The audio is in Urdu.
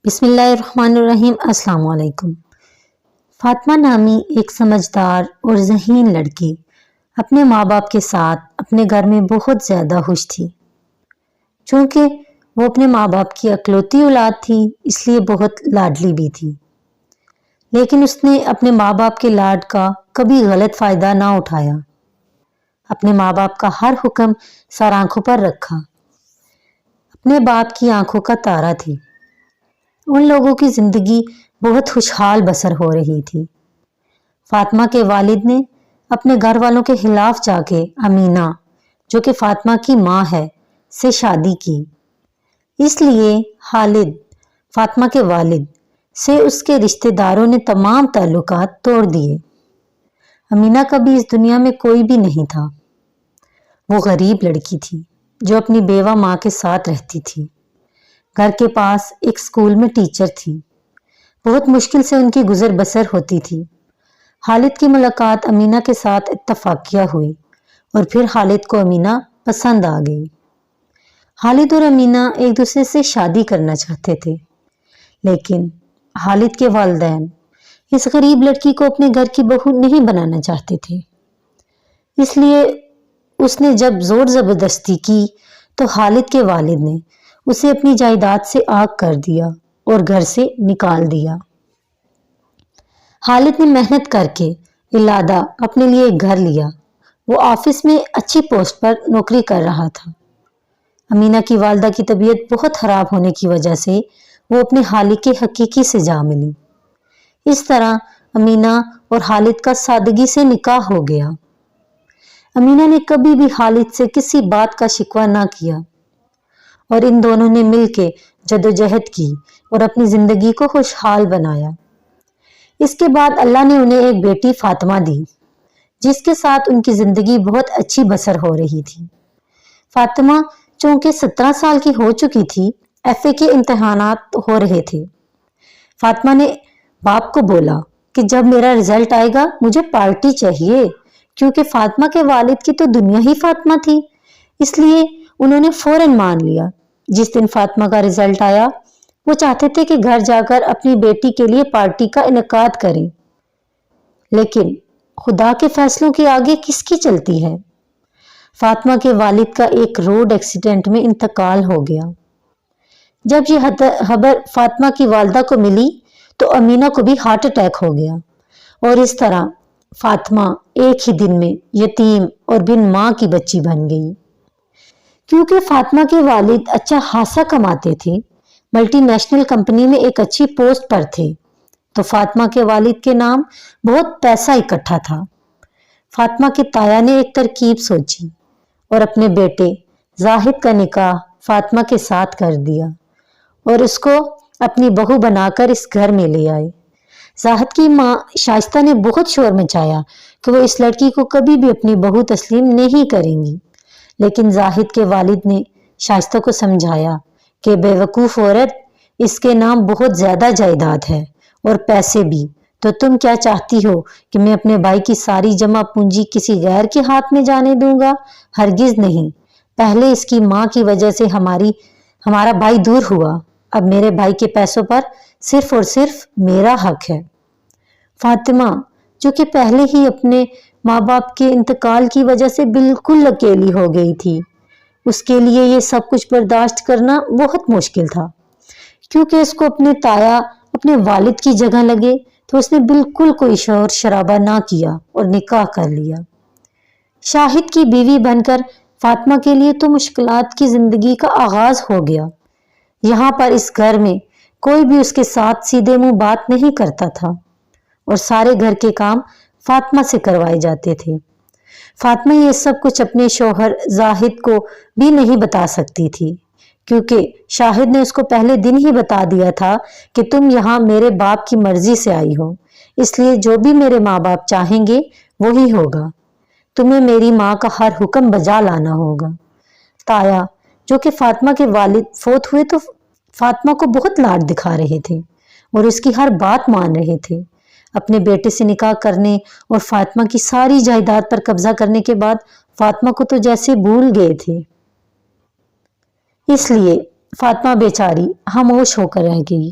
بسم اللہ الرحمن الرحیم۔ السلام علیکم۔ فاطمہ نامی ایک سمجھدار اور ذہین لڑکی اپنے ماں باپ کے ساتھ اپنے گھر میں بہت زیادہ خوش تھی۔ چونکہ وہ اپنے ماں باپ کی اکلوتی اولاد تھی، اس لیے بہت لاڈلی بھی تھی، لیکن اس نے اپنے ماں باپ کے لاڈ کا کبھی غلط فائدہ نہ اٹھایا۔ اپنے ماں باپ کا ہر حکم سر آنکھوں پر رکھا، اپنے باپ کی آنکھوں کا تارا تھی۔ ان لوگوں کی زندگی بہت خوشحال بسر ہو رہی تھی۔ فاطمہ کے والد نے اپنے گھر والوں کے خلاف جا کے امینہ، جو کہ فاطمہ کی ماں ہے، سے شادی کی۔ اس لیے خالد، فاطمہ کے والد، سے اس کے رشتہ داروں نے تمام تعلقات توڑ دیے۔ امینہ کا بھی اس دنیا میں کوئی بھی نہیں تھا۔ وہ غریب لڑکی تھی جو اپنی بیوہ ماں کے ساتھ رہتی تھی۔ گھر کے پاس ایک اسکول میں ٹیچر تھی۔ بہت مشکل سے ان کی گزر بسر ہوتی تھی۔ خالد کی ملاقات امینہ کے ساتھ اتفاقیہ ہوئی اور پھر خالد کو امینہ پسند آ گئی۔ خالد اور امینہ ایک دوسرے سے شادی کرنا چاہتے تھے، لیکن خالد کے والدین اس غریب لڑکی کو اپنے گھر کی بہو نہیں بنانا چاہتے تھے۔ اس لیے اس نے جب زور زبردستی کی تو خالد کے والد نے اسے اپنی جائیداد سے آگ کر دیا اور گھر سے نکال دیا۔ خالد نے محنت کر کے علادہ اپنے لیے ایک گھر لیا۔ وہ آفس میں اچھی پوسٹ پر نوکری کر رہا تھا۔ امینہ کی والدہ کی طبیعت بہت خراب ہونے کی وجہ سے وہ اپنے خالق کے حقیقی سے جا ملی۔ اس طرح امینہ اور خالد کا سادگی سے نکاح ہو گیا۔ امینہ نے کبھی بھی خالد سے کسی بات کا شکوہ نہ کیا اور ان دونوں نے مل کے جدوجہد کی اور اپنی زندگی کو خوشحال بنایا۔ اس کے بعد اللہ نے انہیں ایک بیٹی فاطمہ دی، جس کے ساتھ ان کی زندگی بہت اچھی بسر ہو رہی تھی۔ فاطمہ چونکہ 17 سال کی ہو چکی تھی، FA کے امتحانات ہو رہے تھے۔ فاطمہ نے باپ کو بولا کہ جب میرا رزلٹ آئے گا مجھے پارٹی چاہیے، کیونکہ فاطمہ کے والد کی تو دنیا ہی فاطمہ تھی۔ اس لیے انہوں نے فوراً مان لیا۔ جس دن فاطمہ کا رزلٹ آیا، وہ چاہتے تھے کہ گھر جا کر اپنی بیٹی کے لیے پارٹی کا انعقاد کریں، لیکن خدا کے فیصلوں کے آگے کس کی چلتی ہے۔ فاطمہ کے والد کا ایک روڈ ایکسیڈنٹ میں انتقال ہو گیا۔ جب یہ خبر فاطمہ کی والدہ کو ملی تو امینہ کو بھی ہارٹ اٹیک ہو گیا اور اس طرح فاطمہ ایک ہی دن میں یتیم اور بن ماں کی بچی بن گئی۔ کیونکہ فاطمہ کے والد اچھا خاصا کماتے تھے، ملٹی نیشنل کمپنی میں ایک اچھی پوسٹ پر تھے، تو فاطمہ کے والد کے نام بہت پیسہ اکٹھا تھا۔ فاطمہ کے تایا نے ایک ترکیب سوچی اور اپنے بیٹے زاہد کا نکاح فاطمہ کے ساتھ کر دیا اور اس کو اپنی بہو بنا کر اس گھر میں لے آئے۔ زاہد کی ماں شائستہ نے بہت شور مچایا کہ وہ اس لڑکی کو کبھی بھی اپنی بہو تسلیم نہیں کریں گی، لیکن زاہد کے والد نے شائستہ کو سمجھایا کہ بے وقوف عورت، اس کے نام بہت زیادہ جائیداد ہے اور پیسے بھی، تو تم کیا چاہتی ہو کہ میں اپنے بھائی کی ساری جمع پونجی کسی غیر کے ہاتھ میں جانے دوں گا؟ ہرگز نہیں۔ پہلے اس کی ماں کی وجہ سے ہمارا بھائی دور ہوا، اب میرے بھائی کے پیسوں پر صرف اور صرف میرا حق ہے۔ فاطمہ، جو کہ پہلے ہی اپنے ماں باپ کے انتقال کی وجہ سے بالکل اکیلی ہو گئی تھی، اس کے لیے یہ سب کچھ برداشت کرنا بہت مشکل تھا۔ کیونکہ اس کو اپنے تایا اپنے والد کی جگہ لگے تو اس نے بالکل کوئی شور شرابہ نہ کیا اور نکاح کر لیا۔ شاہد کی بیوی بن کر فاطمہ کے لیے تو مشکلات کی زندگی کا آغاز ہو گیا۔ یہاں پر اس گھر میں کوئی بھی اس کے ساتھ سیدھے منہ بات نہیں کرتا تھا اور سارے گھر کے کام فاطمہ سے کروائے جاتے تھے۔ فاطمہ یہ سب کچھ اپنے شوہر زاہد کو بھی نہیں بتا سکتی تھی، کیونکہ شاہد نے اس کو پہلے دن ہی بتا دیا تھا کہ تم یہاں میرے باپ کی مرضی سے آئی ہو، اس لیے جو بھی میرے ماں باپ چاہیں گے وہی ہوگا، تمہیں میری ماں کا ہر حکم بجا لانا ہوگا۔ تایا، جو کہ فاطمہ کے والد فوت ہوئے تو فاطمہ کو بہت لاڈ دکھا رہے تھے اور اس کی ہر بات مان رہے تھے۔ اپنے بیٹے سے نکاح کرنے اور فاطمہ کی ساری جائیداد پر قبضہ کرنے کے بعد فاطمہ کو تو جیسے بھول گئے تھے۔ اس لیے فاطمہ بیچاری خاموش ہو کر رہ گئی۔